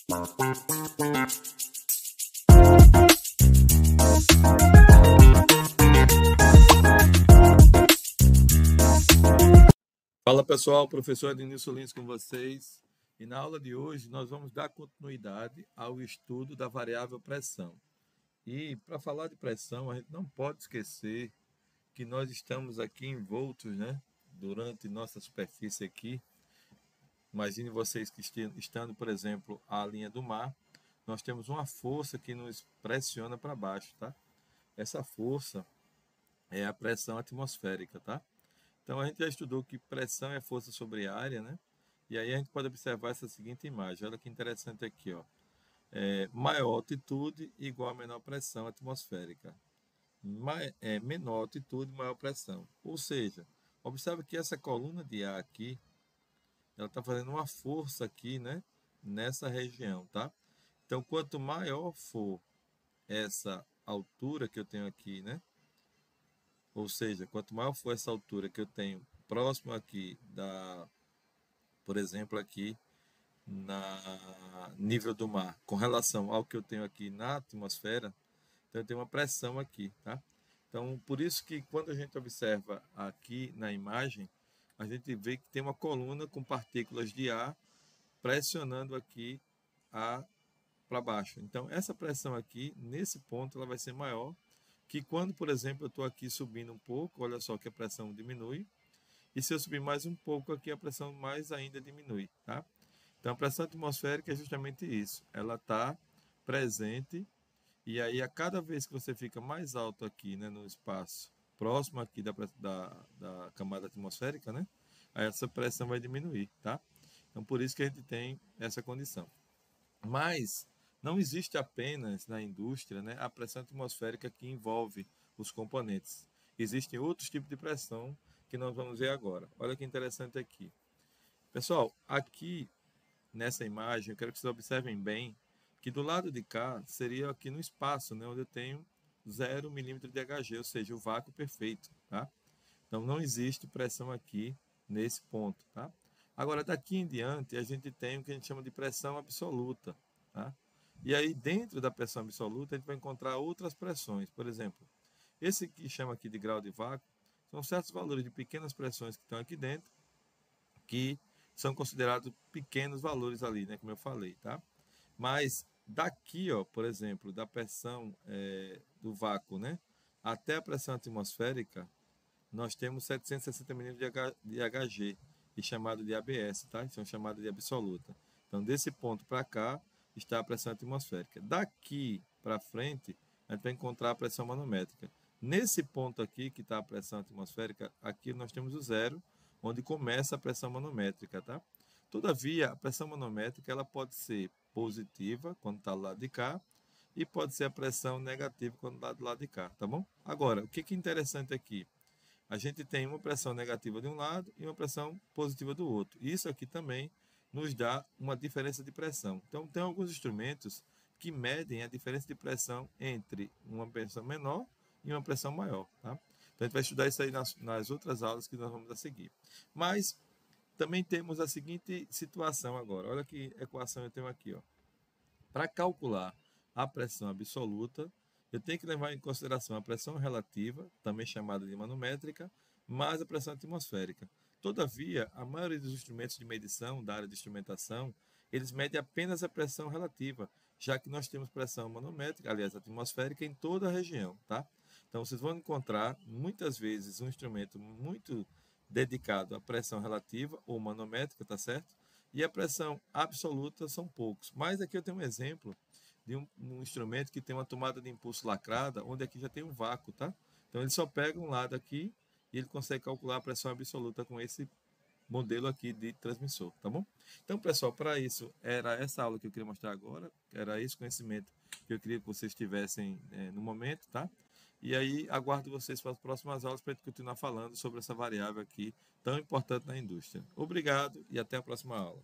Fala pessoal, professor Ednilson Lins com vocês, e na aula de hoje nós vamos dar continuidade ao estudo da variável pressão. E para falar de pressão, a gente não pode esquecer que nós estamos aqui envoltos, né, durante nossa superfície aqui. Imagine vocês que estando, por exemplo, à linha do mar, nós temos uma força que nos pressiona para baixo, tá? Essa força é a pressão atmosférica, tá? Então, a gente já estudou que pressão é força sobre área, né? E aí a gente pode observar essa seguinte imagem. Olha que interessante aqui, ó. Maior altitude igual a menor pressão atmosférica. Menor altitude, maior pressão. Ou seja, observe que essa coluna de ar aqui, ela está fazendo uma força aqui, né? Nessa região, tá? Então, quanto maior for essa altura que eu tenho aqui, né? Ou seja, quanto maior for essa altura que eu tenho próximo aqui por exemplo, aqui na nível do mar, com relação ao que eu tenho aqui na atmosfera, então eu tenho uma pressão aqui, tá? Então, por isso que quando a gente observa aqui na imagem, a gente vê que tem uma coluna com partículas de ar pressionando aqui para baixo. Então, essa pressão aqui, nesse ponto, ela vai ser maior que quando, por exemplo, eu estou aqui subindo um pouco, olha só que a pressão diminui, e se eu subir mais um pouco aqui, a pressão mais ainda diminui, tá? Então, a pressão atmosférica é justamente isso, ela está presente, e aí a cada vez que você fica mais alto aqui, né, no espaço, próximo aqui da camada atmosférica, né, aí essa pressão vai diminuir, tá? Então, por isso que a gente tem essa condição. Mas não existe apenas na indústria, né, a pressão atmosférica que envolve os componentes. Existem outros tipos de pressão que nós vamos ver agora. Olha que interessante aqui. Pessoal, aqui nessa imagem, eu quero que vocês observem bem que do lado de cá seria aqui no espaço, né, onde eu tenho 0 milímetro de Hg, ou seja, o vácuo perfeito, tá? Então não existe pressão aqui nesse ponto, tá? Agora, daqui em diante, a gente tem o que a gente chama de pressão absoluta, tá? E aí, dentro da pressão absoluta, a gente vai encontrar outras pressões. Por exemplo, esse que chama aqui de grau de vácuo, são certos valores de pequenas pressões que estão aqui dentro, que são considerados pequenos valores ali, né? Como eu falei, tá? Mas daqui, ó, por exemplo, da pressão do vácuo, né? Até a pressão atmosférica, nós temos 760 milímetros de Hg, e chamado de ABS, tá? Isso é chamado de absoluta. Então, desse ponto para cá, está a pressão atmosférica. Daqui para frente, a gente vai encontrar a pressão manométrica. Nesse ponto aqui, que está a pressão atmosférica, aqui nós temos o zero, onde começa a pressão manométrica, tá? Todavia, a pressão manométrica ela pode ser positiva, quando está do lado de cá, e pode ser a pressão negativa, quando está do lado de cá, tá bom? Agora, o que é interessante aqui? A gente tem uma pressão negativa de um lado e uma pressão positiva do outro. Isso aqui também nos dá uma diferença de pressão. Então, tem alguns instrumentos que medem a diferença de pressão entre uma pressão menor e uma pressão maior, tá? Então, a gente vai estudar isso aí nas outras aulas que nós vamos a seguir. Mas também temos a seguinte situação agora. Olha que equação eu tenho aqui, ó. Para calcular a pressão absoluta, eu tenho que levar em consideração a pressão relativa, também chamada de manométrica, mais a pressão atmosférica. Todavia, a maioria dos instrumentos de medição da área de instrumentação, eles medem apenas a pressão relativa, já que nós temos pressão manométrica, aliás, atmosférica, em toda a região, tá? Então, vocês vão encontrar, muitas vezes, um instrumento muito dedicado à pressão relativa ou manométrica, tá certo? E a pressão absoluta são poucos. Mas aqui eu tenho um exemplo de um instrumento que tem uma tomada de impulso lacrada, onde aqui já tem um vácuo, tá? Então ele só pega um lado aqui e ele consegue calcular a pressão absoluta com esse modelo aqui de transmissor, tá bom? Então, pessoal, para isso, era essa aula que eu queria mostrar agora, era esse conhecimento que eu queria que vocês tivessem no momento, tá? E aí, aguardo vocês para as próximas aulas para a gente continuar falando sobre essa variável aqui tão importante na indústria. Obrigado e até a próxima aula.